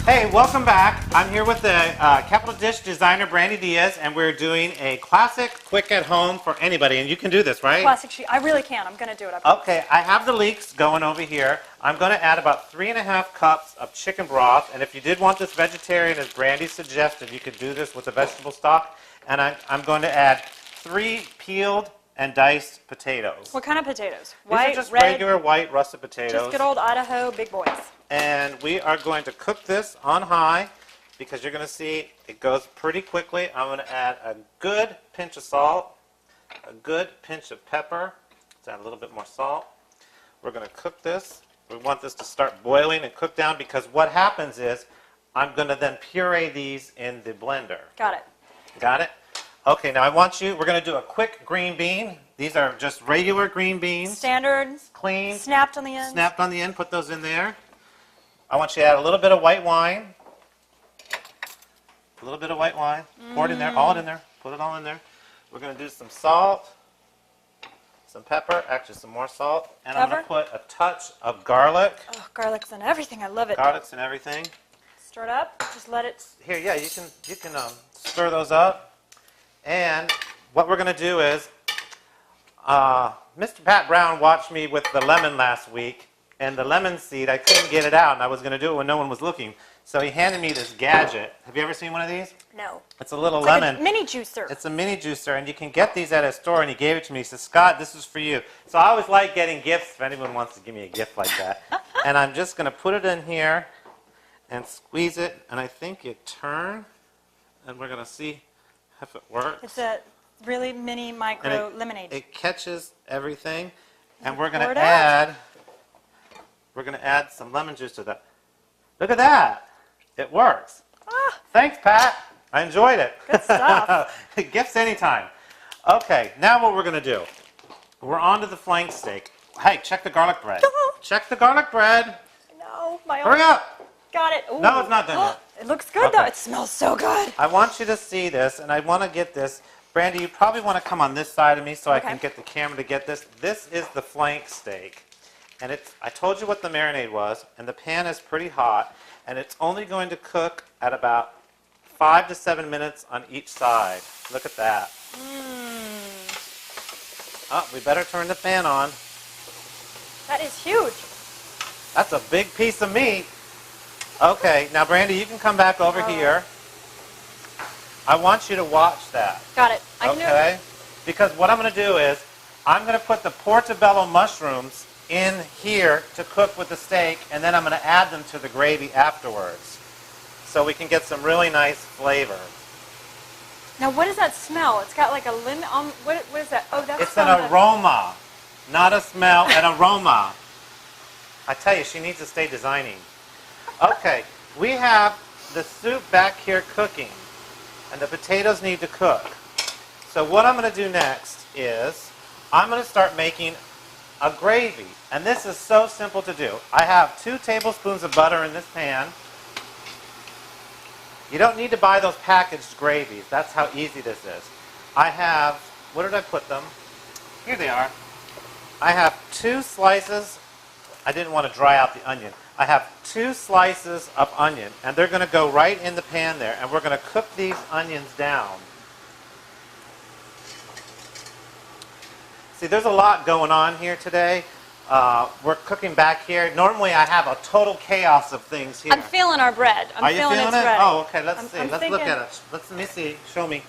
Hey, welcome back. I'm here with the Capital Dish designer, Brandy Diaz, and we're doing a classic, quick at home for anybody. And you can do this, right? Classic sheet. I really can. I'm going to do it. I promise. Okay, I have the leeks going over here. I'm going to add about 3½ cups of chicken broth. And if you did want this vegetarian, as Brandy suggested, you could do this with a vegetable stock. And I'm going to add 3 peeled and diced potatoes. What kind of potatoes? White, these are just red, regular white russet potatoes. Just good old Idaho big boys. And we are going to cook this on high because you're going to see it goes pretty quickly. I'm going to add a good pinch of salt, a good pinch of pepper. Let's add a little bit more salt. We're going to cook this. We want this to start boiling and cook down because what happens is I'm going to then puree these in the blender. Got it. Got it? Okay, now we're going to do a quick green bean. These are just regular green beans. Standard. Clean. Snapped on the end. Snapped on the end. Put those in there. I want you to add a little bit of white wine. A little bit of white wine. Pour it in there. All it in there. Put it all in there. We're going to do some salt, some pepper, actually some more salt, and I'm going to put a touch of garlic. Oh, garlic's in everything. I love it. Garlic's in everything. Stir it up. Just let it. Here, yeah, you can stir those up. And what we're going to do is, Mr. Pat Brown watched me with the lemon last week. And the lemon seed, I couldn't get it out, and I was going to do it when no one was looking. So he handed me this gadget. Have you ever seen one of these? No. It's a little like lemon. A mini juicer. It's a mini juicer, and you can get these at a store, and he gave it to me. He said, Scott, this is for you. So I always like getting gifts if anyone wants to give me a gift like that. And I'm just going to put it in here and squeeze it, and I think you turn, and we're going to see if it works. It's a really mini micro lemonade. It catches everything, and we're going to add... We're going to add some lemon juice to that. Look at that. It works. Ah. Thanks, Pat. I enjoyed it. Good stuff. Gifts anytime. Okay, now what we're going to do. We're on to the flank steak. Hey, check the garlic bread. Check the garlic bread. No, my Hurry up. Got it. Ooh. No, it's not done yet. It looks good, though. It smells so good. I want you to see this, and I want to get this. Brandy, you probably want to come on this side of me so I can get the camera to get this. This is the flank steak. And I told you what the marinade was, and the pan is pretty hot, and it's only going to cook at about 5 to 7 minutes on each side. Look at that. Oh, we better turn the fan on. That is huge. That's a big piece of meat. Okay, now Brandy, you can come back over here. I want you to watch that. Got it. I can do it. Because what I'm going to do is, I'm going to put the portobello mushrooms in here to cook with the steak, and then I'm going to add them to the gravy afterwards so we can get some really nice flavor. Now, what does that smell? It's got like a lemon. What is that? Oh, that's it's an aroma, not a smell, an aroma. I tell you, she needs to stay designing. Okay, we have the soup back here cooking, and the potatoes need to cook. So what I'm going to do next is I'm going to start making a gravy. And this is so simple to do. I have 2 tablespoons of butter in this pan. You don't need to buy those packaged gravies. That's how easy this is. I have, where did I put them? Here they are. I have 2 slices. I didn't want to dry out the onion. I have 2 slices of onion, and they're going to go right in the pan there, and we're going to cook these onions down. See, there's a lot going on here today. We're cooking back here. Normally, I have a total chaos of things here. I'm feeling our bread. Are you feeling it? Ready. Oh, okay. Let's see. Let's look at it. Let me see. Show me.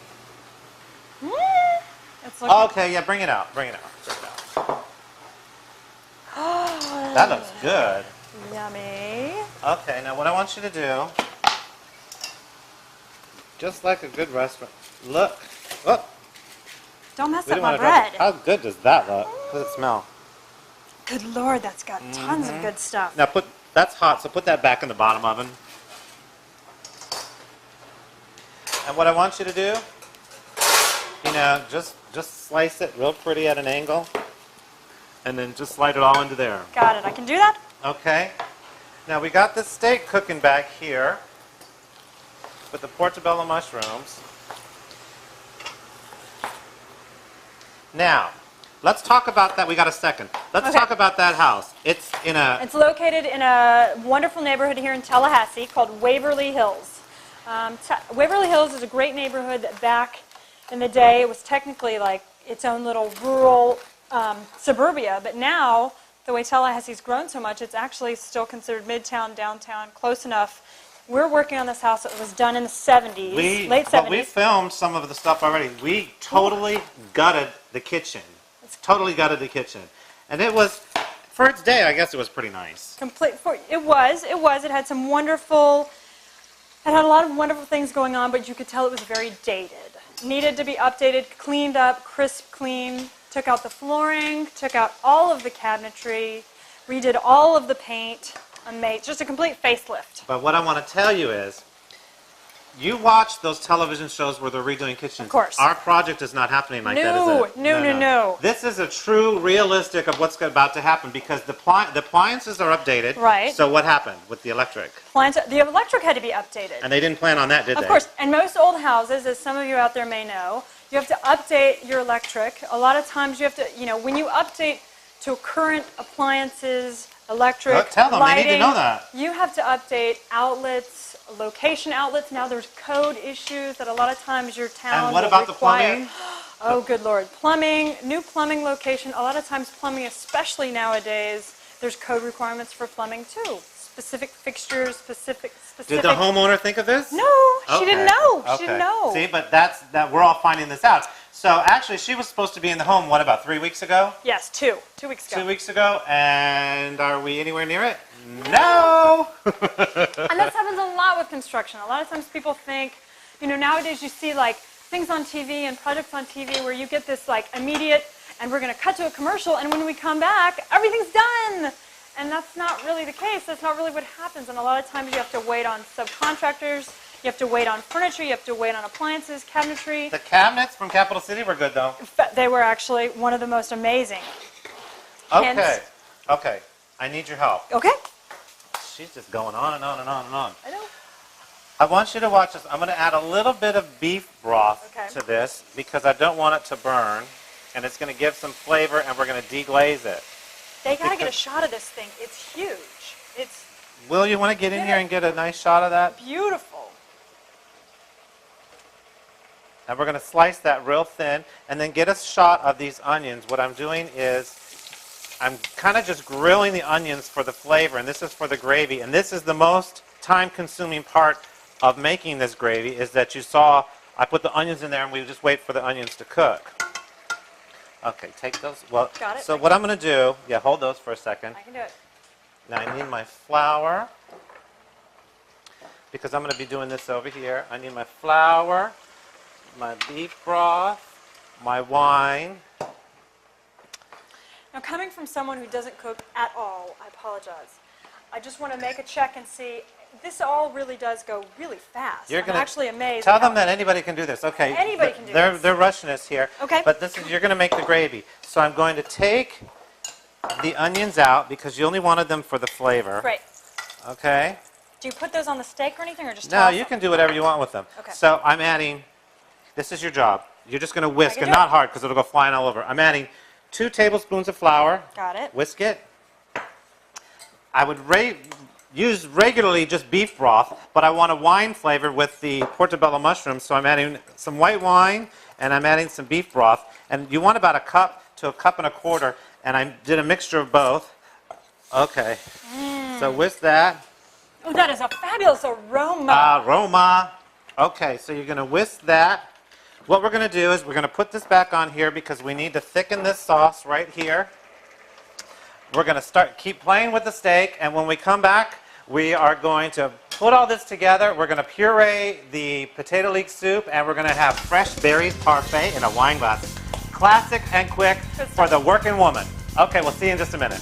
It's looking... Okay, yeah. Bring it out. Bring it out. Bring it out. Oh, that looks good. Yummy. Okay, now what I want you to do, just like a good restaurant, look. Look. Don't mess up my bread. How good does that look? How does it smell? Good Lord, that's got tons of good stuff. Now that's hot, so put that back in the bottom oven. And what I want you to do, just slice it real pretty at an angle, and then just slide it all into there. Got it. I can do that? Okay. Now we got the steak cooking back here with the portobello mushrooms. Now, let's talk about that. We got a second. Let's talk about that house. It's located in a wonderful neighborhood here in Tallahassee called Waverly Hills. Waverly Hills is a great neighborhood that back in the day it was technically like its own little rural suburbia, but now the way Tallahassee's grown so much, it's actually still considered midtown, downtown, close enough. We're working on this house that was done in the 70s, late 70s. But we filmed some of the stuff already. We totally gutted the kitchen. Totally gutted the kitchen. And it was, for its day, I guess it was pretty nice. It was. It had some wonderful, it had a lot of wonderful things going on, but you could tell it was very dated. Needed to be updated, cleaned up, crisp clean. Took out the flooring, took out all of the cabinetry, redid all of the paint, and made just a complete facelift. But what I want to tell you is, you watch those television shows where they're redoing kitchens. Of course. Our project is not happening like that, is it? No. This is a true realistic of what's about to happen because the appliances are updated. Right. So what happened with the electric? The electric had to be updated. And they didn't plan on that, did they? Of course. And most old houses, as some of you out there may know, you have to update your electric. A lot of times you have to, when you update to current appliances, electric, tell them, lighting, they need to know that. You have to update outlets, location outlets. Now there's code issues that a lot of times your town And what about the plumbing? Oh, good Lord. Plumbing, new plumbing location. A lot of times plumbing, especially nowadays, there's code requirements for plumbing too. Specific fixtures, specific. Did the homeowner think of this? No, she didn't know. She didn't know. See, but that we're all finding this out. So actually, she was supposed to be in the home, what, about 3 weeks ago? Yes, 2 weeks ago. 2 weeks ago, and are we anywhere near it? No! And that happens a lot with construction. A lot of times people think, nowadays you see like things on TV and projects on TV where you get this like immediate, and we're going to cut to a commercial, and when we come back, everything's done. And that's not really the case. That's not really what happens. And a lot of times you have to wait on subcontractors. You have to wait on furniture. You have to wait on appliances, cabinetry. The cabinets from Capital City were good, though. They were actually one of the most amazing. Okay. Okay. I need your help. Okay. She's just going on and on and on and on. I know. I want you to watch this. I'm going to add a little bit of beef broth to this because I don't want it to burn. And it's going to give some flavor, and we're going to deglaze it. They got to get a shot of this thing. It's huge. It's. Will, you want to get in here and get a nice shot of that? Beautiful. And we're going to slice that real thin and then get a shot of these onions. What I'm doing is I'm kind of just grilling the onions for the flavor, and this is for the gravy. And this is the most time-consuming part of making this gravy is that you saw I put the onions in there and we just wait for the onions to cook. Okay, take those. Well, got it. So what I'm going to do, hold those for a second. I can do it. Now I need my flour because I'm going to be doing this over here. I need my flour, my beef broth, my wine. Now, coming from someone who doesn't cook at all, I apologize. I just want to make a check and see. This all really does go really fast. I'm actually amazed. Tell them that anybody can do this. Okay. Anybody can do this. They're rushing us here. Okay. But you're going to make the gravy. So I'm going to take the onions out because you only wanted them for the flavor. Right. Okay. Do you put those on the steak or anything, or just No, you can do whatever you want with them. Okay. So I'm adding. This is your job. You're just going to whisk, and not hard because it'll go flying all over. I'm adding 2 tablespoons of flour. Got it. Whisk it. I would use regularly just beef broth, but I want a wine flavor with the portobello mushrooms, so I'm adding some white wine and I'm adding some beef broth. And you want about a cup to a cup and a quarter, and I did a mixture of both. Okay. So whisk that. Oh, that is a fabulous aroma. Aroma. Okay, so you're going to whisk that. What we're going to do is we're going to put this back on here because we need to thicken this sauce right here. We're going to keep playing with the steak, and when we come back, we are going to put all this together. We're going to puree the potato leek soup, and we're going to have fresh berries parfait in a wine glass. Classic and quick for the working woman. Okay, we'll see you in just a minute.